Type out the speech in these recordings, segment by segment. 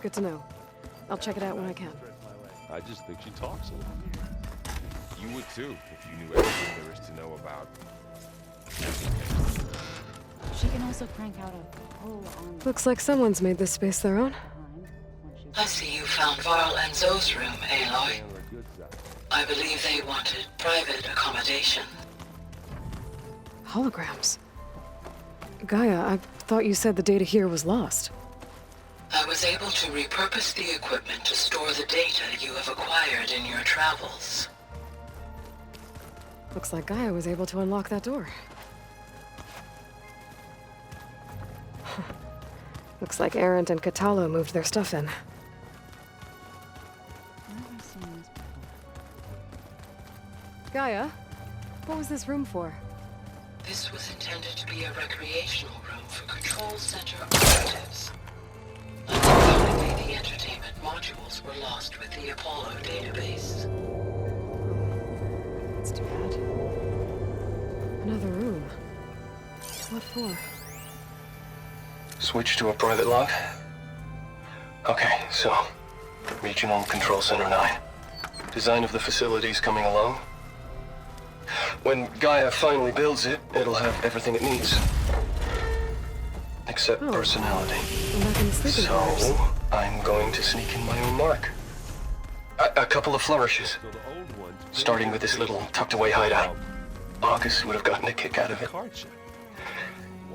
Good to know. I'll check it out when I can. I just think she talks a lot. You would too, if you knew everything there is to know about. She can also crank out a whole army. Looks like someone's made this space their own. I see you found Varl and Zoe's room, Aloy. I believe they wanted private accommodation. Holograms. Gaia, I thought you said the data here was lost. I was able to repurpose the equipment to store the data you have acquired in your travels. Looks like Gaia was able to unlock that door. Looks like Arendt and Katalo moved their stuff in. Gaia, what was this room for? This was intended to be a recreational room for Control Center operatives. Unfortunately, the entertainment modules were lost with the Apollo database. That's too bad. Another room. What for? Switch to a private log? Okay, so... Regional Control Center 9. Design of the facility's coming along. When Gaia finally builds it, it'll have everything it needs. Except personality. I'm back in the sleeping quarters. So, I'm going to sneak in my own mark. A couple of flourishes. Starting with this little tucked-away hideout. August would have gotten a kick out of it.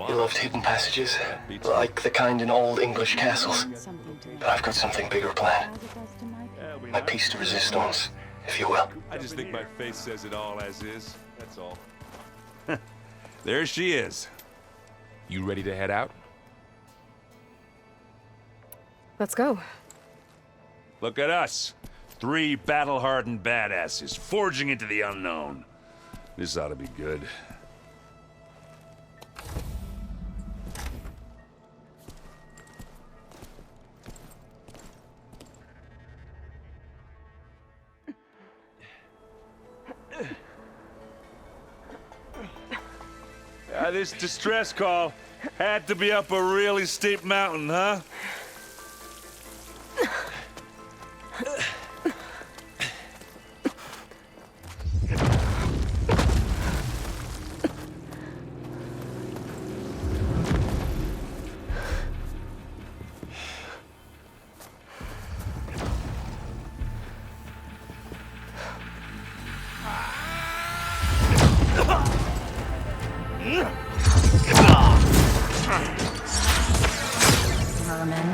He loved hidden passages, like the kind in old English castles. But I've got something bigger planned. My piece de resistance, if you will. I just think my face says it all as is, that's all. There she is. You ready to head out? Let's go. Look at us. 3 battle-hardened badasses forging into the unknown. This ought to be good. This distress call had to be up a really steep mountain, huh? Merman.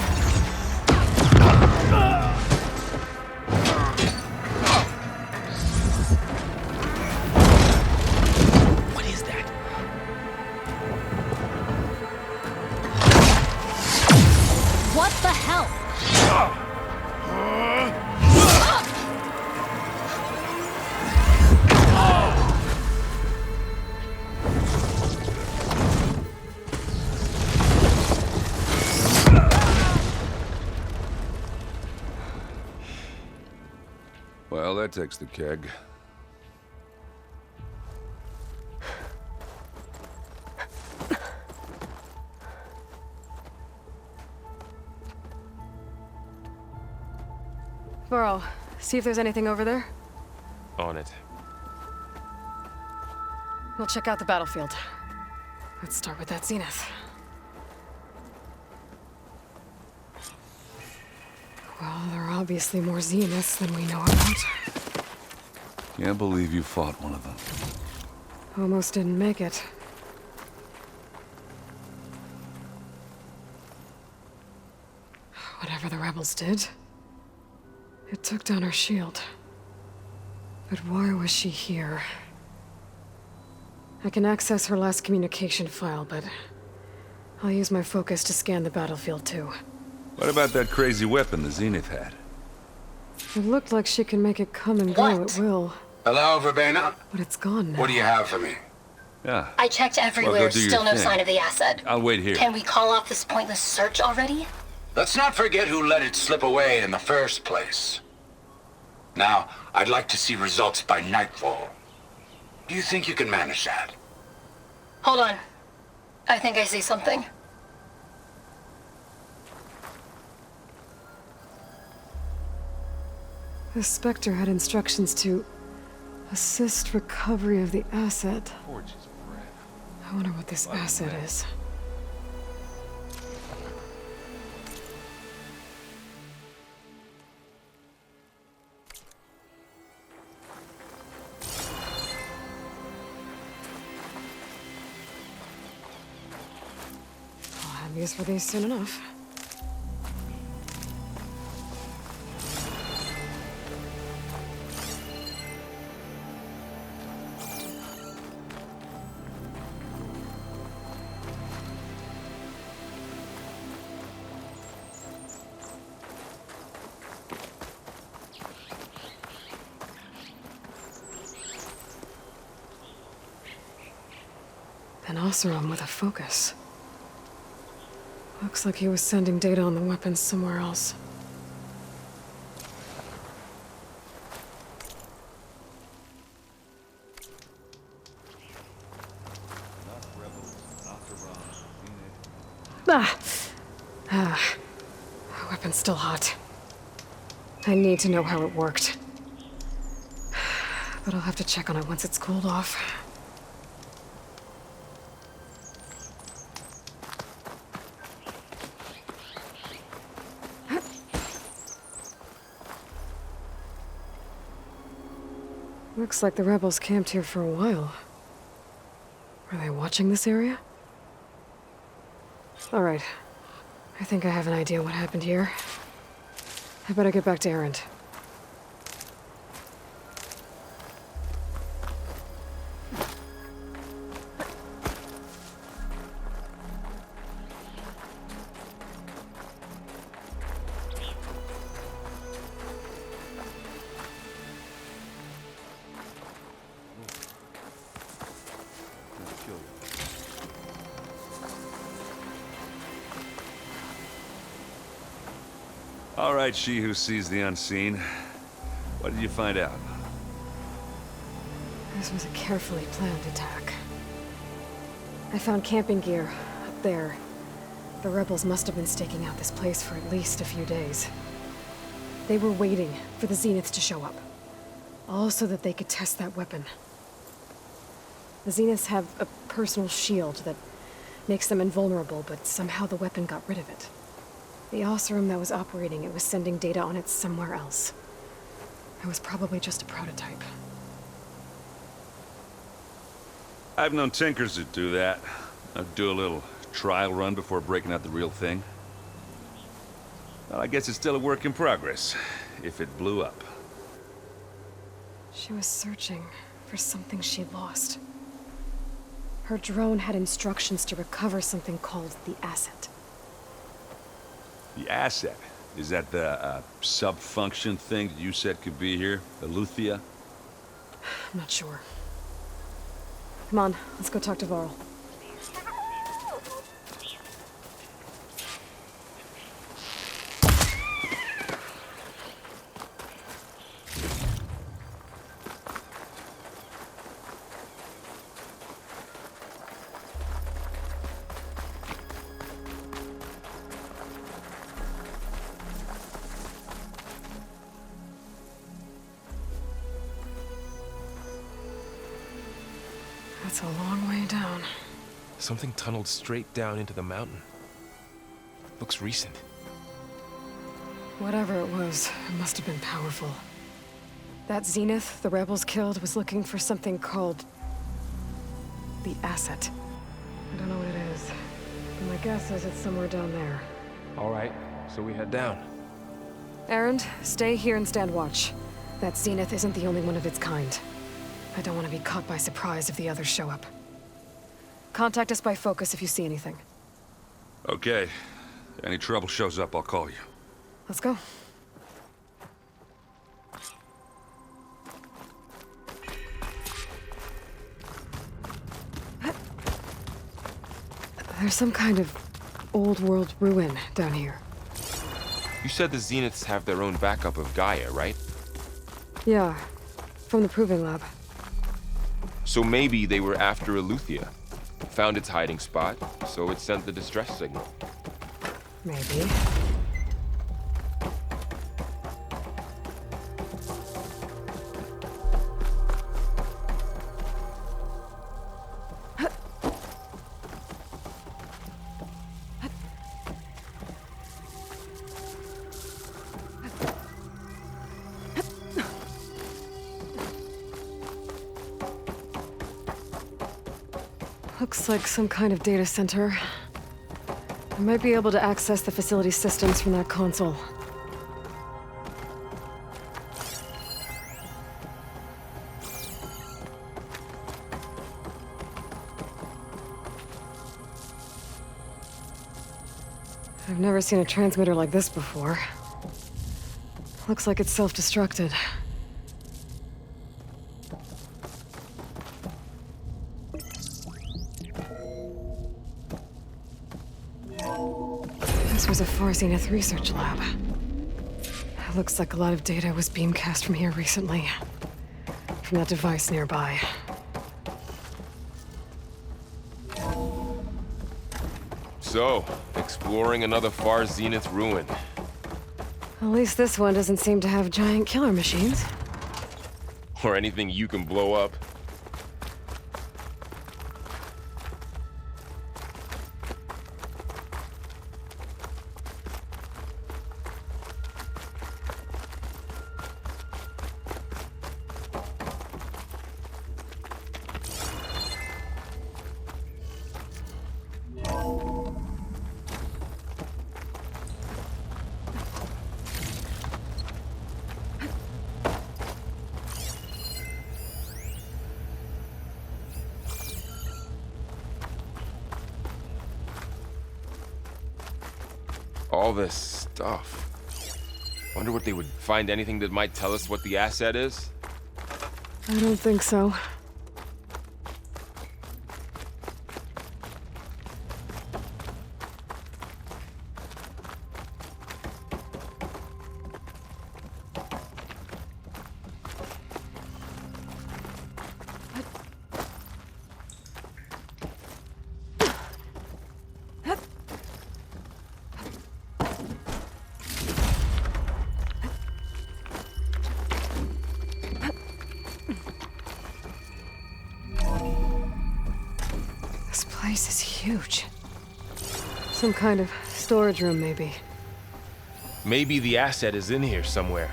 What is that? What the hell? Well, that takes the keg. Varl, see if there's anything over there. On it. We'll check out the battlefield. Let's start with that zenith. Well, there are obviously more zeniths than we know about. Can't believe you fought one of them. Almost didn't make it. Whatever the rebels did, it took down our shield. But why was she here? I can access her last communication file, but I'll use my focus to scan the battlefield too. What about that crazy weapon the Zenith had? It looked like she can make it come and go at will, Hello, Verbena. but it's gone now. What do you have for me? Yeah. I checked everywhere, Well, go do your still no thing. sign of the asset. I'll wait here. Can we call off this pointless search already? Let's not forget who let it slip away in the first place. Now, I'd like to see results by nightfall. Do you think you can manage that? Hold on. I think I see something. The Spectre had instructions to assist recovery of the asset. I wonder what this asset is. I'll have use for these soon enough. An Oseram with a focus. Looks like he was sending data on the weapons somewhere else. The weapon's still hot. I need to know how it worked. But I'll have to check on it once it's cooled off. Looks like the rebels camped here for a while. Were they watching this area? Alright. I think I have an idea what happened here. I better get back to Erend. All right, she who sees the unseen. What did you find out? This was a carefully planned attack. I found camping gear up there. The rebels must have been staking out this place for at least a few days. They were waiting for the Zeniths to show up. All so that they could test that weapon. The Zeniths have a personal shield that makes them invulnerable, but somehow the weapon got rid of it. The Oseram that was operating it was sending data on it somewhere else. It was probably just a prototype. I've known tinkers that do that. I'd do a little trial run before breaking out the real thing. Well, I guess it's still a work in progress, if it blew up. She was searching for something she lost. Her drone had instructions to recover something called the asset. The asset? Is that the sub-function thing that you said could be here? The Luthia? I'm not sure. Come on, let's go talk to Varl. That's a long way down. Something tunneled straight down into the mountain. Looks recent. Whatever it was, it must have been powerful. That Zenith the rebels killed was looking for something called the asset. I don't know what it is, but my guess is it's somewhere down there. All right, so we head down. Erend, stay here and stand watch. That Zenith isn't the only one of its kind. I don't want to be caught by surprise if the others show up. Contact us by focus if you see anything. Okay. Any trouble shows up, I'll call you. Let's go. There's some kind of old world ruin down here. You said the Zeniths have their own backup of Gaia, right? Yeah, from the proving lab. So maybe they were after Luthia. Found its hiding spot, so it sent the distress signal. Maybe. Looks like some kind of data center. I might be able to access the facility systems from that console. I've never seen a transmitter like this before. Looks like it's self-destructed. This was a Far Zenith research lab. It looks like a lot of data was beamcast from here recently. From that device nearby. So, exploring another Far Zenith ruin. At least this one doesn't seem to have giant killer machines. Or anything you can blow up. All this stuff. Wonder what they would find anything that might tell us what the asset is? I don't think so. This place is huge. Some kind of storage room, maybe. Maybe the asset is in here somewhere.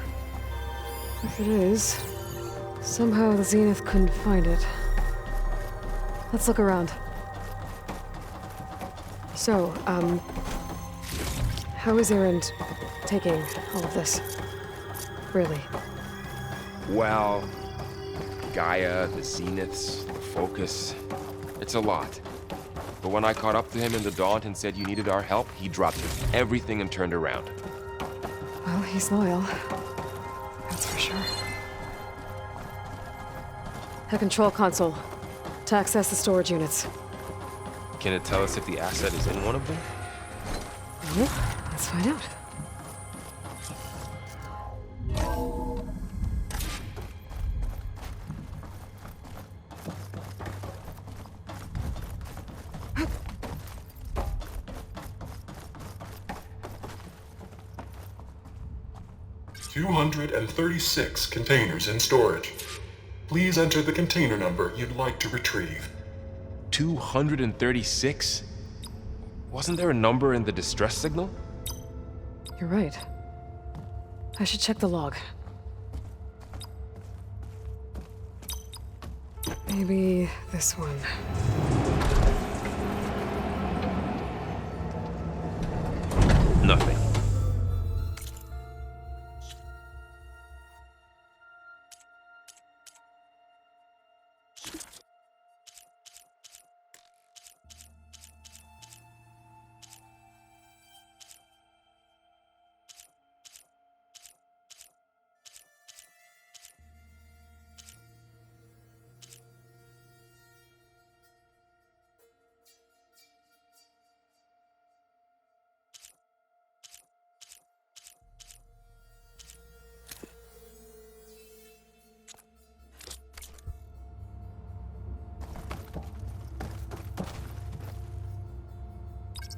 If it is, somehow the Zenith couldn't find it. Let's look around. So, how is Erend taking all of this? Really? Well, Gaia, the Zeniths, the Focus. It's a lot. But when I caught up to him in the Daunt and said you needed our help, he dropped everything and turned around. Well, he's loyal. That's for sure. The control console. To access the storage units. Can it tell us if the asset is in one of them? Well, let's find out. $236 containers in storage. Please enter the container number you'd like to retrieve. 236? Wasn't there a number in the distress signal? You're right. I should check the log. Maybe this one. Nothing.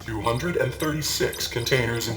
$236 containers in...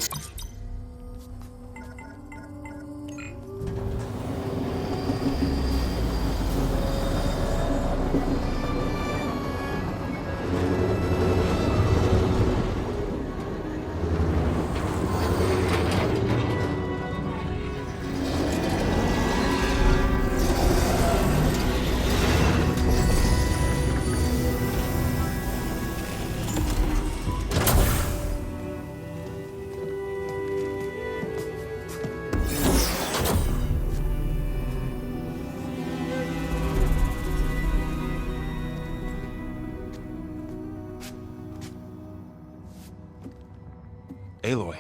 Aloy.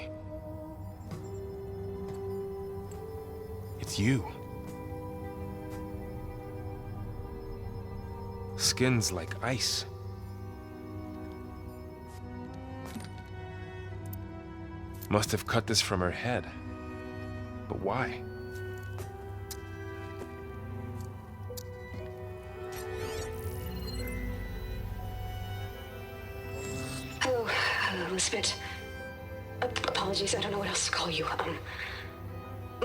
It's you. Skin's like ice. Must have cut this from her head. But why? Hello, Elizabeth. Apologies, I don't know what else to call you.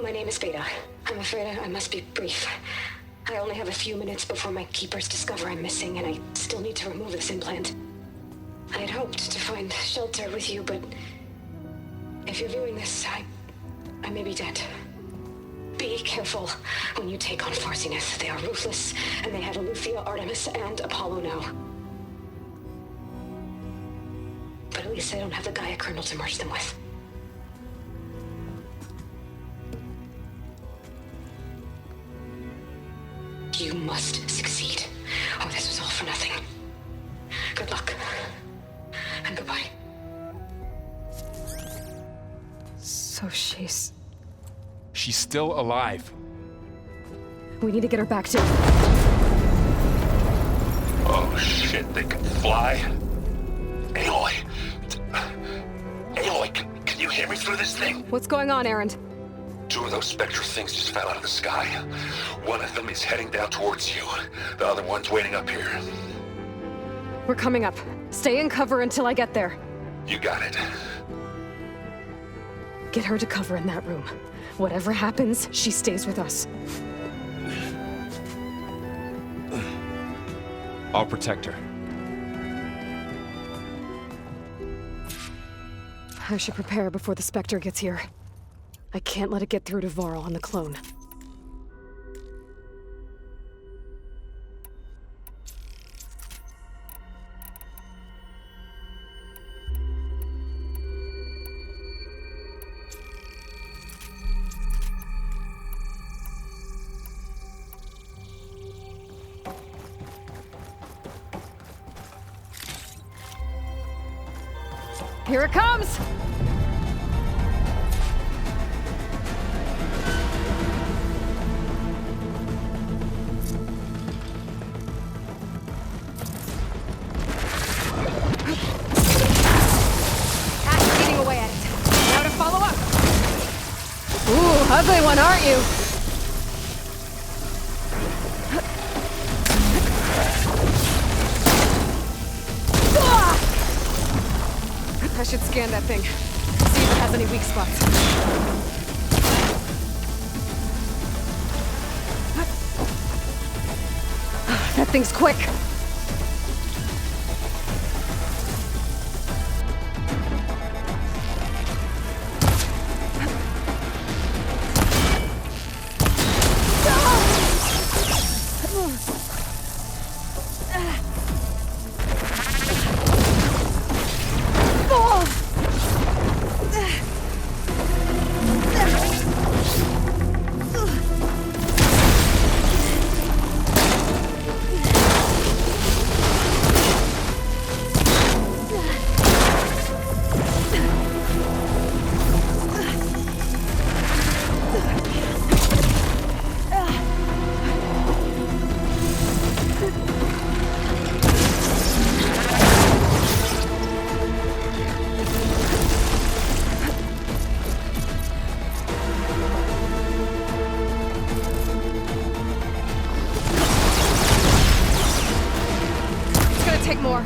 My name is Beta. I'm afraid I must be brief. I only have a few minutes before my keepers discover I'm missing, and I still need to remove this implant. I had hoped to find shelter with you, but if you're viewing this, I may be dead. Be careful when you take on Farsiness. They are ruthless, and they have Eleuthia, Artemis, and Apollo now. But at least I don't have the Gaia kernel to merge them with. You must succeed, or this was all for nothing. Good luck, and goodbye. So she's... She's still alive. We need to get her back to... Oh shit, they can fly? Aloy! Aloy, can you hear me through this thing? What's going on, Erend? 2 of those spectral things just fell out of the sky. One of them is heading down towards you. The other one's waiting up here. We're coming up. Stay in cover until I get there. You got it. Get her to cover in that room. Whatever happens, she stays with us. I'll protect her. I should prepare before the Spectre gets here. I can't let it get through to Varl and the clone. Here it comes! Eating away at it. Now to follow up. Ooh, ugly one, aren't you? I should scan that thing. See if it has any weak spots. That thing's quick. Take more.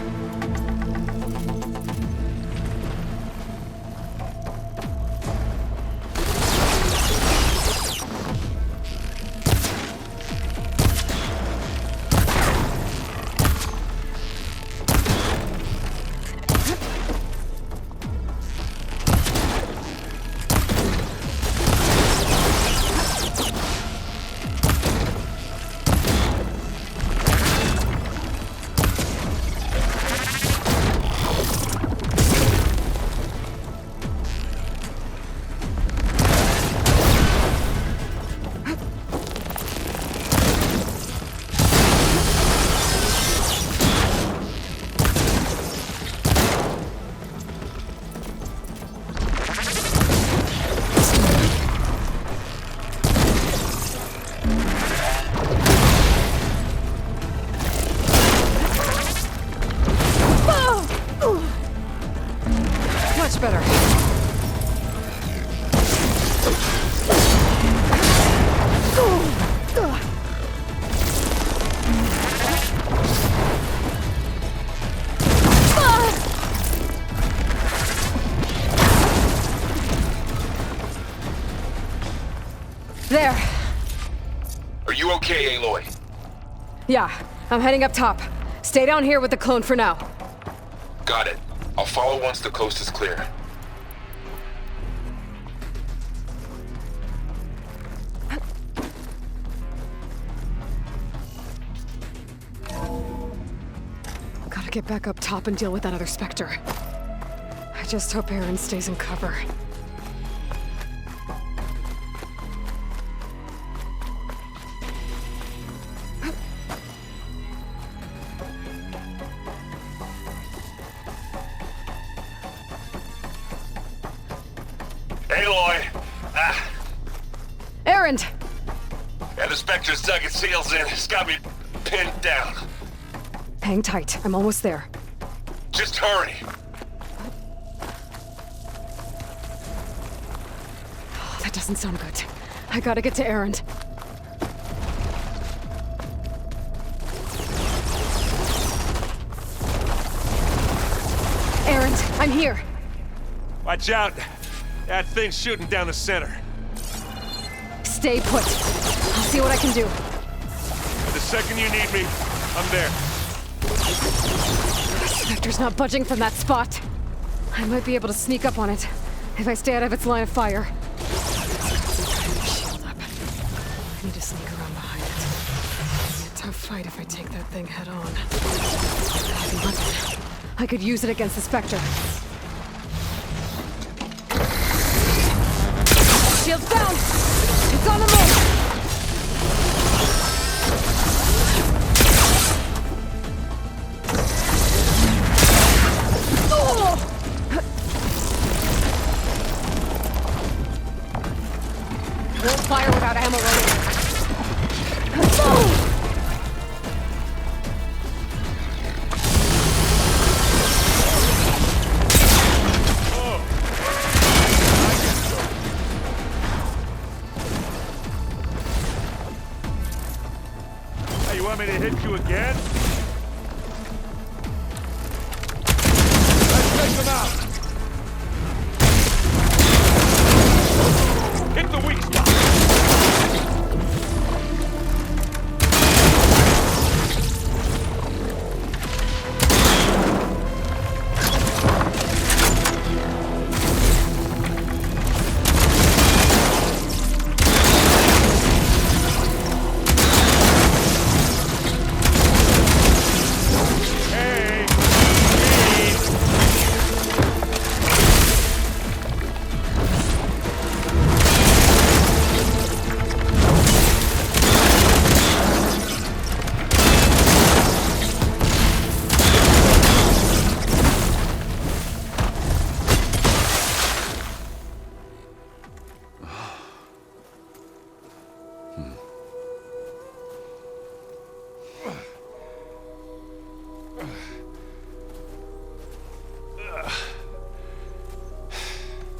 Yeah, I'm heading up top. Stay down here with the clone for now. Got it. I'll follow once the coast is clear. Gotta get back up top and deal with that other Spectre. I just hope Aaron stays in cover. Aloy! Aaron! And the Spectre's dug its heels in. It's got me pinned down. Hang tight. I'm almost there. Just hurry. Oh, that doesn't sound good. I gotta get to Aaron. Aaron, I'm here. Watch out. That thing's shooting down the center. Stay put. I'll see what I can do. The second you need me, I'm there. The Spectre's not budging from that spot. I might be able to sneak up on it if I stay out of its line of fire. Shield up. I need to sneak around behind it. It'll be a tough fight if I take that thing head on. Heavy weapon. I could use it against the Spectre. Shield's down! It's on the move! Won't fire without ammo loading. Hey, you want me to hit you again? Let's take them out! Hit the weak spot!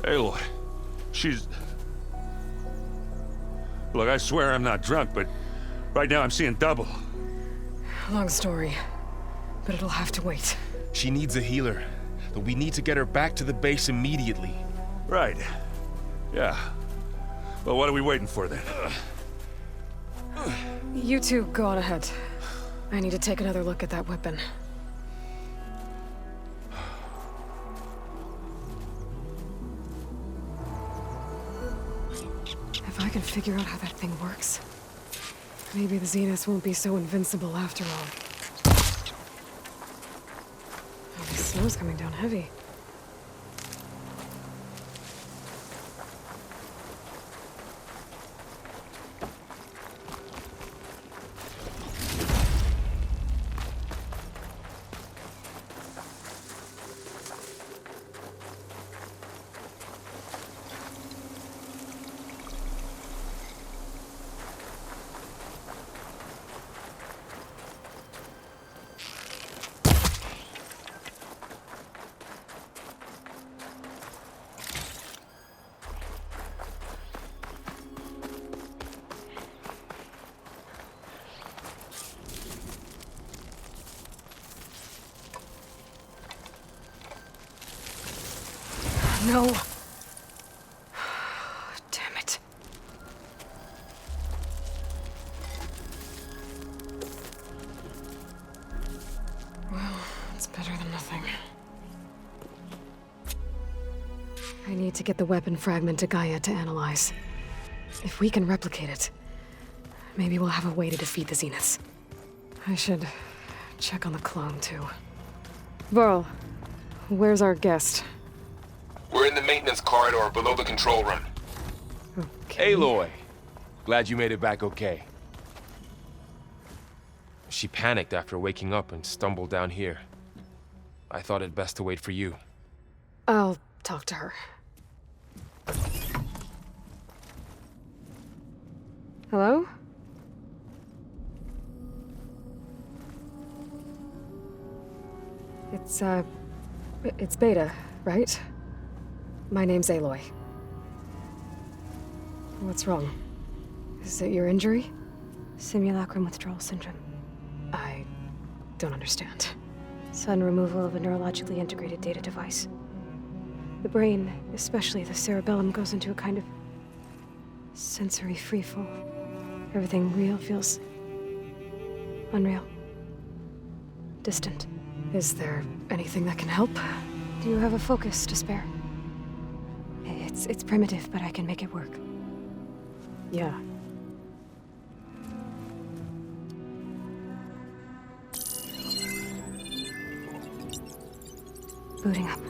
Aloy, she's... Look, I swear I'm not drunk, but right now I'm seeing double. Long story, but it'll have to wait. She needs a healer, but we need to get her back to the base immediately. Right. Yeah. Well, what are we waiting for then? You two go on ahead. I need to take another look at that weapon. If I can figure out how that thing works, maybe the Zeniths won't be so invincible after all. Oh, the snow's coming down heavy. No. Damn it. I need to get the weapon fragment to Gaia to analyze. If we can replicate it, maybe we'll have a way to defeat the Zeniths. I should check on the clone, too. Varl, where's our guest? We're in the maintenance corridor below the control room. Okay. Aloy! Glad you made it back okay. She panicked after waking up and stumbled down here. I thought it best to wait for you. I'll talk to her. Hello? It's Beta, right? My name's Aloy. What's wrong? Is it your injury? Simulacrum withdrawal syndrome. I don't understand. Sudden removal of a neurologically integrated data device. The brain, especially the cerebellum, goes into a kind of sensory freefall. Everything real feels unreal. Distant. Is there anything that can help? Do you have a focus to spare? It's primitive, but I can make it work. Yeah. Booting up.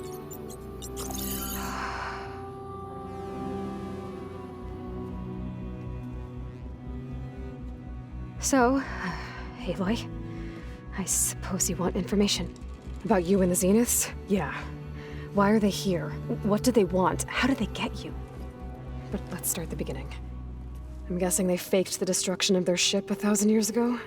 So, Aloy, I suppose you want information. About you and the Zeniths? Yeah. Why are they here? What do they want? How did they get you? But let's start at the beginning. I'm guessing they faked the destruction of their ship 1,000 years ago?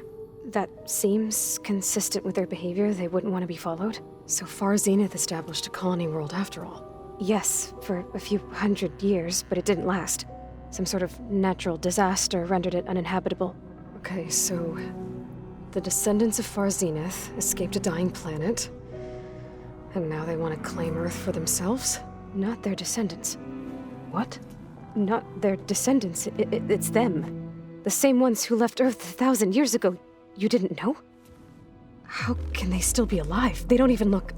That seems consistent with their behavior. They wouldn't want to be followed. So far, Zenith established a colony world after all. Yes, for a few hundred years, but it didn't last. Some sort of natural disaster rendered it uninhabitable. Okay, so the descendants of Far Zenith escaped a dying planet, and now they want to claim Earth for themselves? Not their descendants. What? Not their descendants. It's them. The same ones who left Earth 1,000 years ago. You didn't know? How can they still be alive? They don't even look...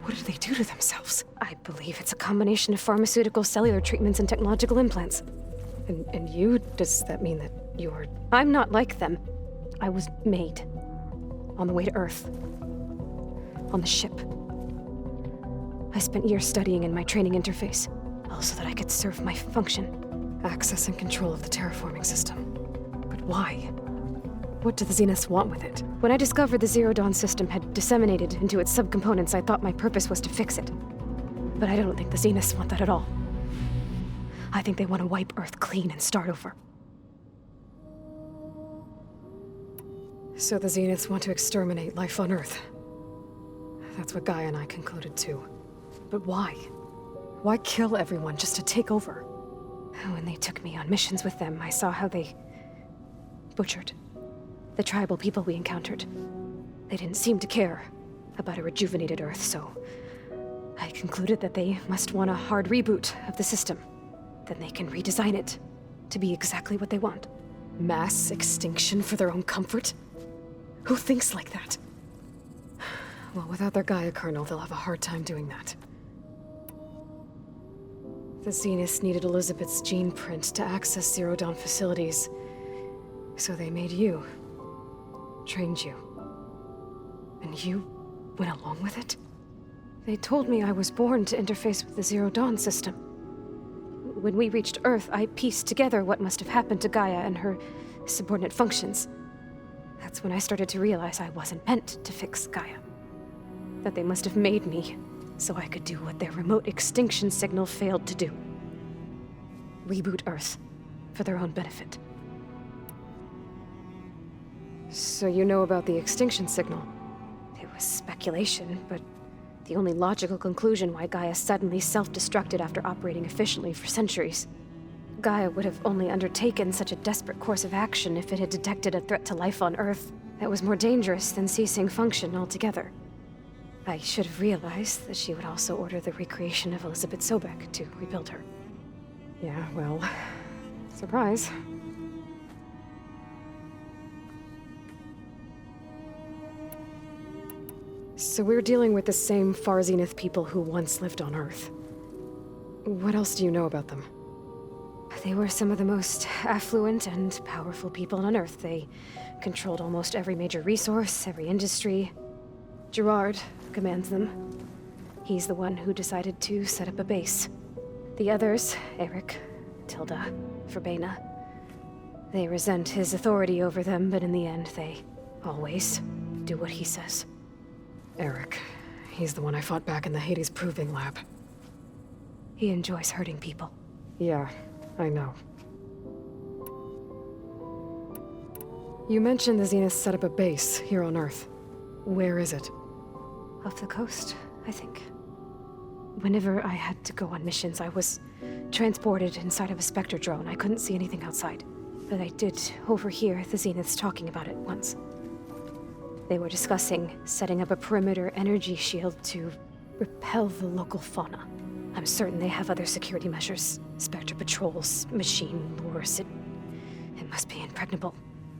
What did they do to themselves? I believe it's a combination of pharmaceutical, cellular treatments, and technological implants. And you? Does that mean that you're... I'm not like them. I was made. On the way to Earth. On the ship. I spent years studying in my training interface, all so that I could serve my function. Access and control of the terraforming system. But why? What do the Zeniths want with it? When I discovered the Zero Dawn system had disseminated into its subcomponents, I thought my purpose was to fix it. But I don't think the Zeniths want that at all. I think they want to wipe Earth clean and start over. So the Zeniths want to exterminate life on Earth. That's what Gaia and I concluded too. But why? Why kill everyone just to take over? When they took me on missions with them, I saw how they butchered the tribal people we encountered. They didn't seem to care about a rejuvenated Earth, so I concluded that they must want a hard reboot of the system. Then they can redesign it to be exactly what they want. Mass extinction for their own comfort? Who thinks like that? Well, without their Gaia kernel, they'll have a hard time doing that. The Zeniths needed Elizabeth's gene print to access Zero Dawn facilities, so they made you. Trained you. And you went along with it? They told me I was born to interface with the Zero Dawn system. When we reached Earth, I pieced together what must have happened to Gaia and her subordinate functions. That's when I started to realize I wasn't meant to fix Gaia. That they must have made me so I could do what their remote extinction signal failed to do. Reboot Earth for their own benefit. So you know about the extinction signal? It was speculation, but the only logical conclusion why Gaia suddenly self-destructed after operating efficiently for centuries. Gaia would have only undertaken such a desperate course of action if it had detected a threat to life on Earth that was more dangerous than ceasing function altogether. I should have realized that she would also order the recreation of Elizabeth Sobek to rebuild her. Yeah, well, surprise. So we're dealing with the same Far Zenith people who once lived on Earth. What else do you know about them? They were some of the most affluent and powerful people on Earth. They controlled almost every major resource, every industry. Gerard commands them. He's the one who decided to set up a base. The others, Eric, Tilda, Verbena, they resent his authority over them, but in the end, they always do what he says. Eric. He's the one I fought back in the Hades Proving Lab. He enjoys hurting people. Yeah, I know. You mentioned the Zeniths set up a base here on Earth. Where is it? Off the coast, I think. Whenever I had to go on missions, I was transported inside of a Spectre drone. I couldn't see anything outside. But I did overhear the Zeniths talking about it once. They were discussing setting up a perimeter energy shield to repel the local fauna. I'm certain they have other security measures. Spectre patrols, machine lures. It must be impregnable.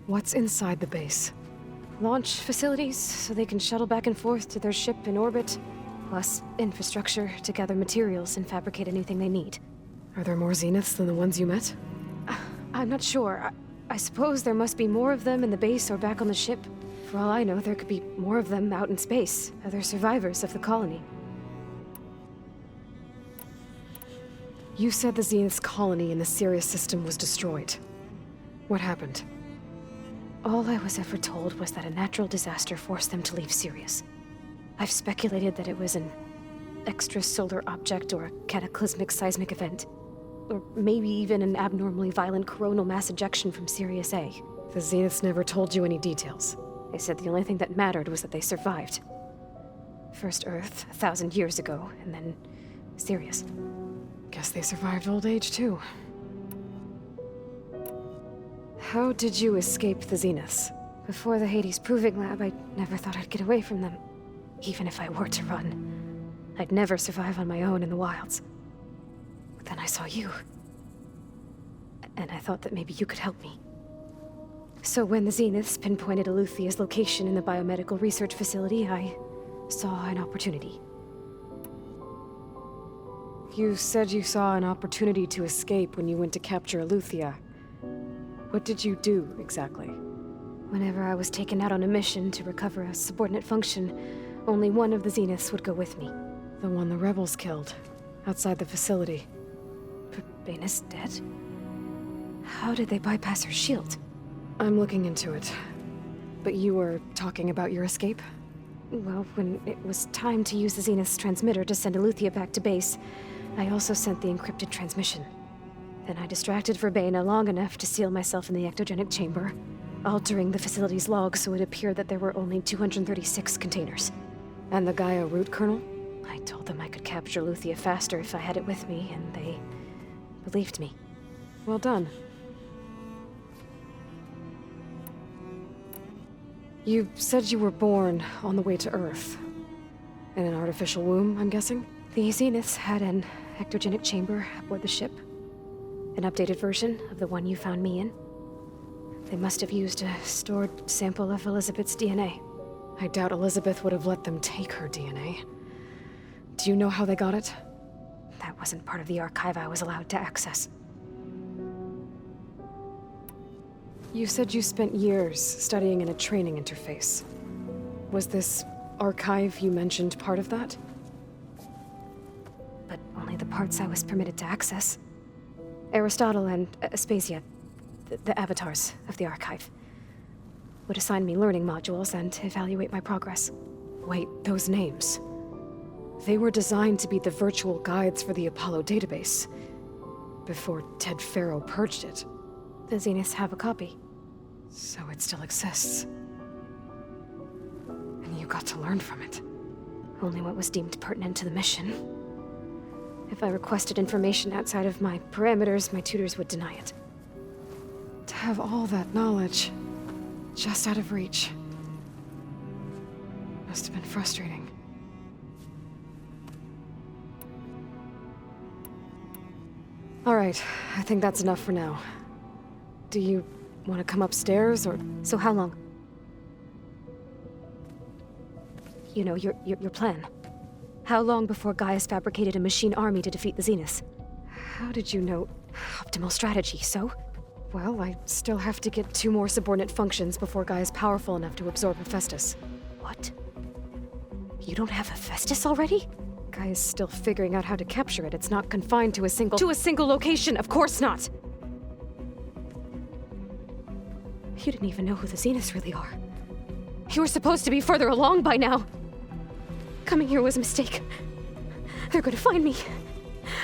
What's inside the base? Launch facilities, so they can shuttle back and forth to their ship in orbit. Plus infrastructure to gather materials and fabricate anything they need. Are there more Zeniths than the ones you met? I'm not sure. I suppose there must be more of them in the base or back on the ship. For all I know, there could be more of them out in space, other survivors of the colony. You said the Zenith's colony in the Sirius system was destroyed. What happened? All I was ever told was that a natural disaster forced them to leave Sirius. I've speculated that it was an extrasolar object or a cataclysmic seismic event. Or maybe even an abnormally violent coronal mass ejection from Sirius A. The Zeniths never told you any details. They said the only thing that mattered was that they survived. First Earth, 1,000 years ago, and then Sirius. Guess they survived old age, too. How did you escape the Zeniths? Before the Hades Proving Lab, I never thought I'd get away from them. Even if I were to run. I'd never survive on my own in the wilds. But then I saw you. And I thought that maybe you could help me. So when the Zeniths pinpointed Eluthia's location in the biomedical research facility, I saw an opportunity. You said you saw an opportunity to escape when you went to capture Eluthia. What did you do, exactly? Whenever I was taken out on a mission to recover a subordinate function, only one of the Zeniths would go with me. The one the rebels killed, outside the facility. Verbena's dead? How did they bypass her shield? I'm looking into it. But you were talking about your escape? Well, when it was time to use the Zenith's transmitter to send Eluthia back to base, I also sent the encrypted transmission. Then I distracted Verbena long enough to seal myself in the ectogenic chamber, altering the facility's log so it appeared that there were only 236 containers. And the Gaia root kernel? I told them I could capture Eluthia faster if I had it with me, and they believed me. Well done. You said you were born on the way to Earth. In an artificial womb, I'm guessing? The Zeniths had an ectogenic chamber aboard the ship. An updated version of the one you found me in. They must have used a stored sample of Elizabeth's DNA. I doubt Elizabeth would have let them take her DNA. Do you know how they got it? That wasn't part of the archive I was allowed to access. You said you spent years studying in a training interface. Was this archive you mentioned part of that? But only the parts I was permitted to access. Aristotle and Aspasia, the avatars of the archive, would assign me learning modules and evaluate my progress. Wait, those names. They were designed to be the virtual guides for the Apollo database, before Ted Farrow purged it. The Zeniths have a copy. So it still exists. And you got to learn from it. Only what was deemed pertinent to the mission. If I requested information outside of my parameters, my tutors would deny it. To have all that knowledge, just out of reach, must have been frustrating. All right, I think that's enough for now. Do you want to come upstairs, or... So how long? You know, your plan. How long before Gaius fabricated a machine army to defeat the Zeniths? How did you know? Optimal strategy, so? Well, I still have to get 2 more subordinate functions before Gaia's powerful enough to absorb Hephaestus. What? You don't have Hephaestus already? Gaia's still figuring out how to capture it. It's not confined to a single location, of course not! You didn't even know who the Zeniths really are. You were supposed to be further along by now. Coming here was a mistake. They're gonna find me.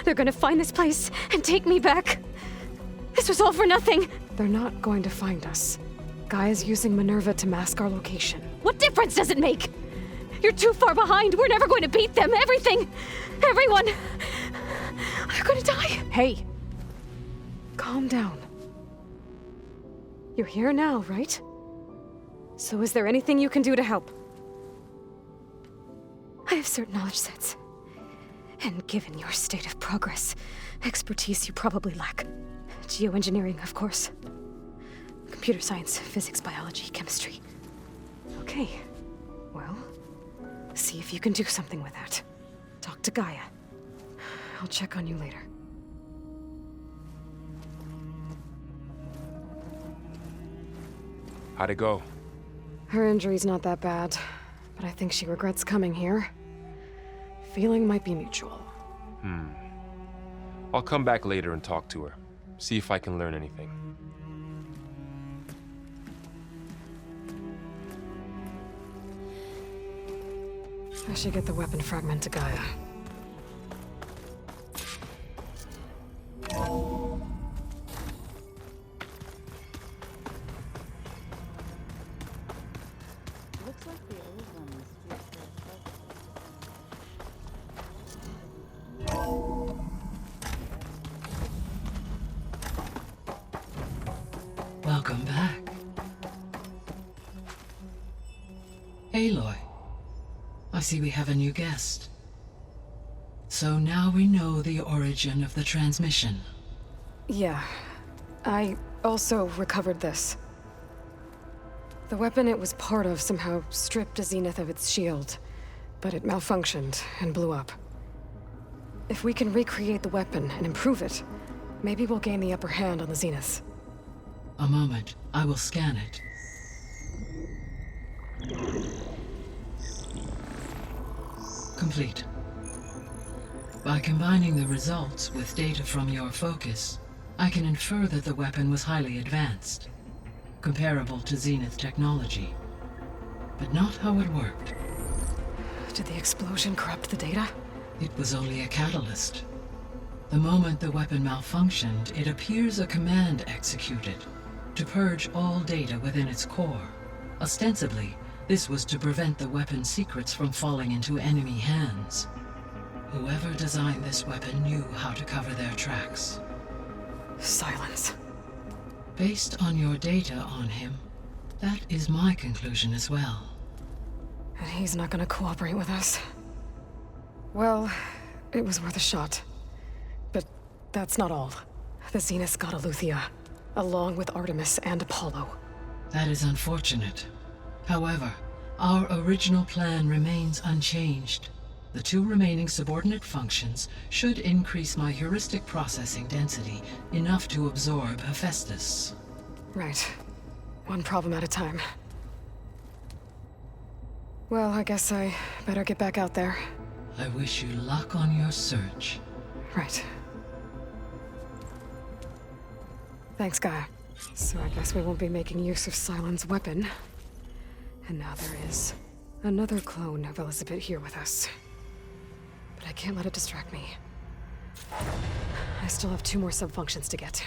They're gonna find this place and take me back. This was all for nothing. They're not going to find us. Gaia's using Minerva to mask our location. What difference does it make? You're too far behind. We're never going to beat them. Everything. Everyone. They're gonna die. Hey. Calm down. You're here now, right? So is there anything you can do to help? I have certain knowledge sets. And given your state of progress, expertise you probably lack. Geoengineering, of course. Computer science, physics, biology, chemistry. Okay. Well, see if you can do something with that. Talk to Gaia. I'll check on you later. How'd it go? Her injury's not that bad, but I think she regrets coming here. Feeling might be mutual. I'll come back later and talk to her. See if I can learn anything. I should get the weapon fragment to Gaia. Looks like the old one was Welcome back. Aloy, I see we have a new guest. So now we know the origin of the transmission. Yeah. I also recovered this. The weapon it was part of somehow stripped a Zenith of its shield, but it malfunctioned and blew up. If we can recreate the weapon and improve it, maybe we'll gain the upper hand on the Zeniths. A moment, I will scan it. Complete. By combining the results with data from your focus, I can infer that the weapon was highly advanced, comparable to Zenith technology, but not how it worked. Did the explosion corrupt the data? It was only a catalyst. The moment the weapon malfunctioned, it appears a command executed to purge all data within its core. Ostensibly, this was to prevent the weapon's secrets from falling into enemy hands. Whoever designed this weapon knew how to cover their tracks. Silence. Based on your data on him, that is my conclusion as well. And he's not gonna cooperate with us. Well, it was worth a shot. But that's not all. The Zeniths got Eleuthia, along with Artemis and Apollo. That is unfortunate. However, our original plan remains unchanged. The 2 remaining subordinate functions should increase my heuristic processing density enough to absorb Hephaestus. Right. One problem at a time. Well, I guess I better get back out there. I wish you luck on your search. Right. Thanks, Gaia. So I guess we won't be making use of Cylon's weapon. And now there is another clone of Elizabeth here with us. But I can't let it distract me. I still have 2 more sub-functions to get.